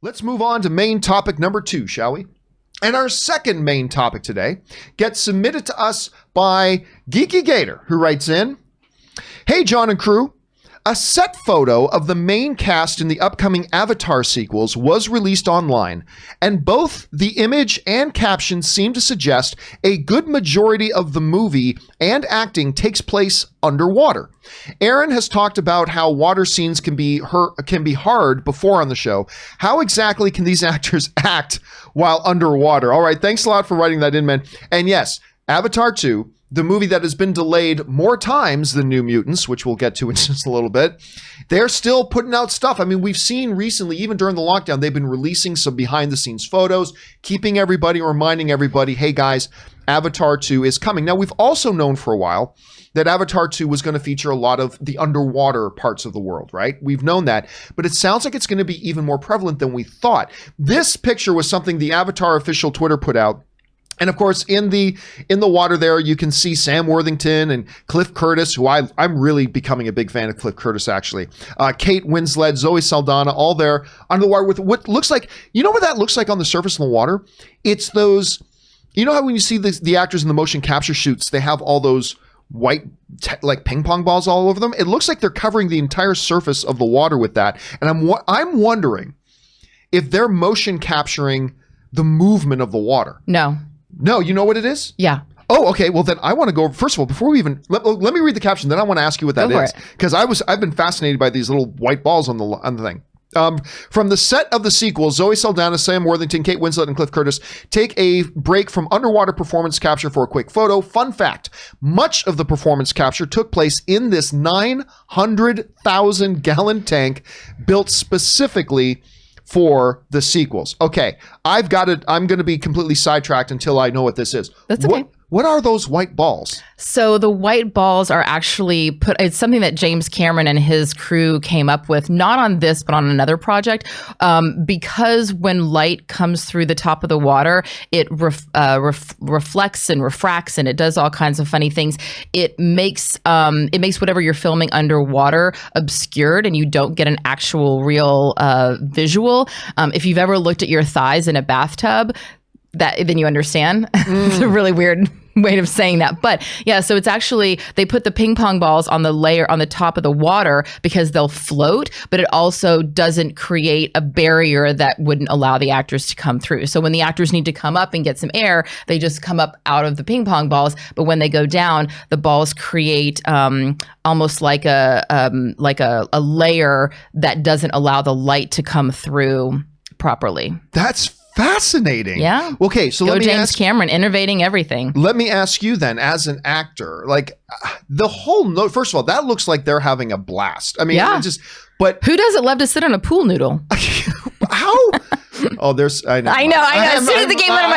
Let's move on to main topic number 2, shall we? And our second main topic today gets submitted to us by Geeky Gator, who writes in, "Hey, John and crew. A set photo of the main cast in the upcoming Avatar sequels was released online, and both the image and caption seem to suggest a good majority of the movie and acting takes place underwater. Erin has talked about how water scenes can be hard before on the show. How exactly can these actors act while underwater?" All right, thanks a lot for writing that in, man. And yes, Avatar 2, the movie that has been delayed more times than New Mutants, which we'll get to in just a little bit, they're still putting out stuff. I mean, we've seen recently, even during the lockdown, they've been releasing some behind the scenes photos, keeping everybody, reminding everybody, hey guys, Avatar 2 is coming. Now, we've also known for a while that Avatar 2 was going to feature a lot of the underwater parts of the world, right? We've known that, but it sounds like it's going to be even more prevalent than we thought. This picture was something the Avatar official Twitter put out. And of course, in the water there, you can see Sam Worthington and Cliff Curtis, who I'm really becoming a big fan of Cliff Curtis, actually. Kate Winslet, Zoe Saldana, all there under the water with what looks like, you know what that looks like on the surface of the water? It's those, you know how when you see the actors in the motion capture shoots, they have all those white like ping pong balls all over them? It looks like they're covering the entire surface of the water with that. And I'm wondering if they're motion capturing the movement of the water. No, you know what it is? Yeah. Oh, okay. Well, then I want to go, first of all, before we even, let me read the caption, then I want to ask you what that is. Because I've been fascinated by these little white balls on the thing. From the set of the sequel, Zoe Saldana, Sam Worthington, Kate Winslet, and Cliff Curtis take a break from underwater performance capture for a quick photo. Fun fact, much of the performance capture took place in this 900,000 gallon tank built specifically for the sequels. Okay, I'm going to be completely sidetracked until I know what this is. That's okay. What are those white balls? So the white balls are actually it's something that James Cameron and his crew came up with, not on this, but on another project. Because when light comes through the top of the water, it reflects and refracts, and it does all kinds of funny things. It makes whatever you're filming underwater obscured, and you don't get an actual real visual. If you've ever looked at your thighs in a bathtub, then you understand. It's a really weird way of saying that. But yeah, so it's actually, they put the ping pong balls on the layer on the top of the water because they'll float, but it also doesn't create a barrier that wouldn't allow the actors to come through. So when the actors need to come up and get some air, they just come up out of the ping pong balls. But when they go down, the balls create almost like a layer that doesn't allow the light to come through properly. That's fascinating. Yeah. Okay, so let me James Cameron, innovating everything. Let me ask you then, as an actor, like the whole note. First of all, that looks like they're having a blast. I mean, yeah. But who doesn't love to sit on a pool noodle? How? Oh, I know. As soon as it came out of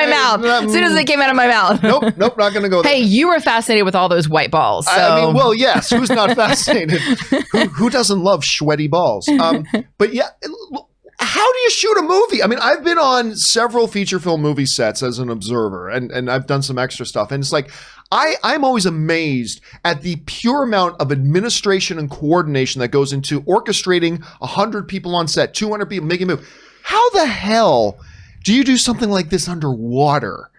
my mouth. Nope, not going to go there. Hey, you were fascinated with all those white balls. So. I mean, well, yes. Who's not fascinated? Who doesn't love sweaty balls? But yeah. How do you shoot a movie? I mean, I've been on several feature film movie sets as an observer, and I've done some extra stuff. And it's like, I'm always amazed at the pure amount of administration and coordination that goes into orchestrating 100 people on set, 200 people making a movie. How the hell do you do something like this underwater?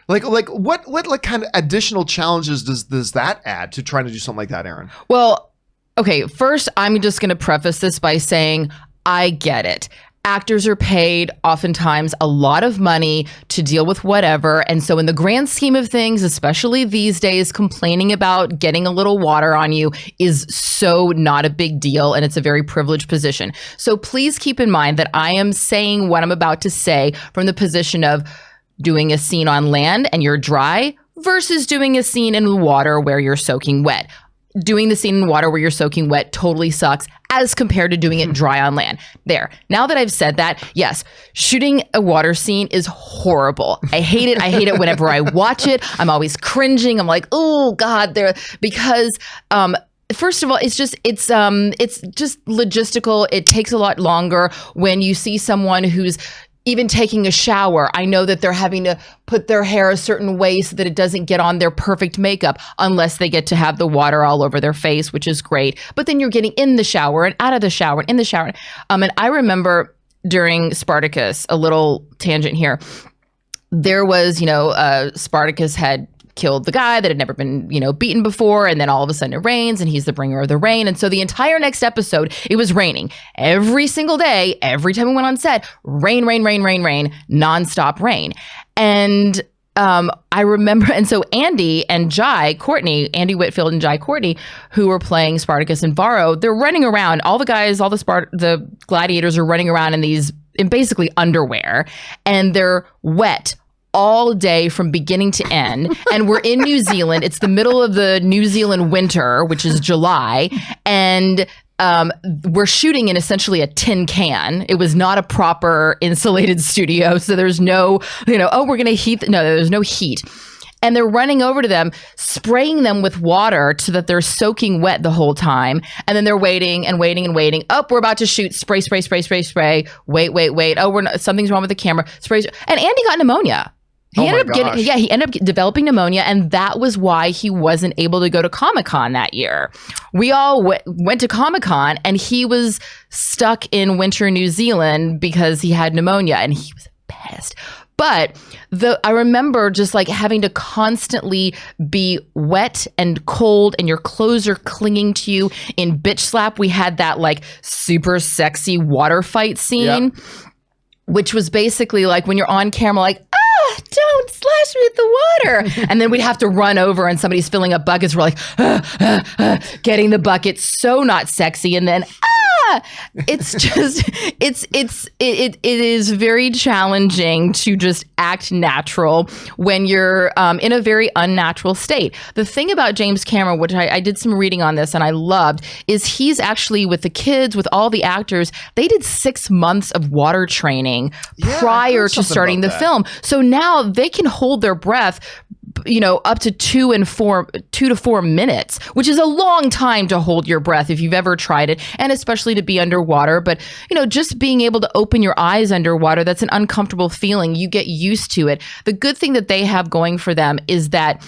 Like what kind of additional challenges does that add to trying to do something like that, Erin? Well, okay, first, I'm just going to preface this by saying, I get it. Actors are paid oftentimes a lot of money to deal with whatever. And so in the grand scheme of things, especially these days, complaining about getting a little water on you is so not a big deal. And it's a very privileged position. So please keep in mind that I am saying what I'm about to say from the position of doing a scene on land and you're dry versus doing a scene in water where you're soaking wet. Doing the scene in water where you're soaking wet totally sucks as compared to doing it dry on land. There. Now that I've said that, yes, shooting a water scene is horrible. I hate it. I hate it whenever I watch it. I'm always cringing. I'm like, oh God, because first of all, it's just logistical. It takes a lot longer when you see someone who's even taking a shower. I know that they're having to put their hair a certain way so that it doesn't get on their perfect makeup unless they get to have the water all over their face, which is great. But then you're getting in the shower and out of the shower and in the shower. And I remember during Spartacus, a little tangent here. There was, Spartacus had killed the guy that had never been, beaten before. And then all of a sudden it rains and he's the bringer of the rain. And so the entire next episode, it was raining every single day. Every time we went on set, rain, nonstop rain. And I remember, and so Andy and Andy Whitfield and Jai Courtney, who were playing Spartacus and Varro, they're running around. All the guys, all the gladiators are running around in basically underwear, and they're wet all day from beginning to end. And we're in New Zealand. It's the middle of the New Zealand winter, which is July, and we're shooting in essentially a tin can. It was not a proper insulated studio. So there's no, we're going to heat. No, there's no heat. And they're running over to them, spraying them with water so that they're soaking wet the whole time. And then they're waiting and waiting and waiting. Oh, we're about to shoot. Spray. Wait. Oh, something's wrong with the camera. Spray. And Andy got pneumonia. He ended up developing pneumonia, and that was why he wasn't able to go to Comic-Con that year. We all went to Comic-Con, and he was stuck in winter New Zealand because he had pneumonia, and he was pissed. But I remember just like having to constantly be wet and cold, and your clothes are clinging to you. In Bitch Slap, we had that like super sexy water fight scene, which was basically like when you're on camera, like, don't slash me with the water. And then we'd have to run over and somebody's filling up buckets. We're like, getting the bucket. So not sexy. And then, it's just, it is very challenging to just act natural when you're in a very unnatural state. The thing about James Cameron, which I did some reading on this and I loved, is he's actually with the kids, with all the actors, they did 6 months of water training prior to starting the film. So now they can hold their breath, up to 2 to 4 minutes, which is a long time to hold your breath if you've ever tried it, and especially to be underwater. But, just being able to open your eyes underwater, that's an uncomfortable feeling. You get used to it. The good thing that they have going for them is that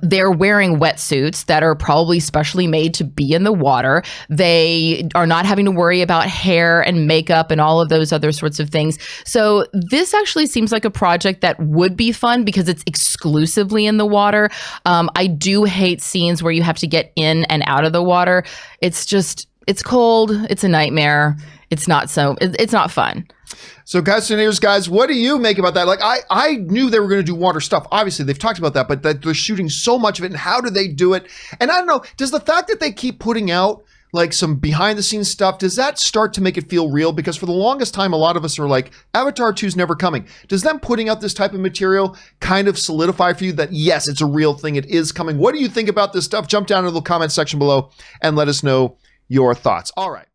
they're wearing wetsuits that are probably specially made to be in the water. They are not having to worry about hair and makeup and all of those other sorts of things. So this actually seems like a project that would be fun because it's exclusively in the water. I do hate scenes where you have to get in and out of the water. It's cold. It's a nightmare. It's not fun. So guys, what do you make about that? Like, I knew they were going to do water stuff. Obviously, they've talked about that, but that they're shooting so much of it. And how do they do it? And I don't know, does the fact that they keep putting out like some behind the scenes stuff, does that start to make it feel real? Because for the longest time, a lot of us are like, Avatar 2 is never coming. Does them putting out this type of material kind of solidify for you that, yes, it's a real thing, it is coming? What do you think about this stuff? Jump down into the comment section below and let us know your thoughts. All right.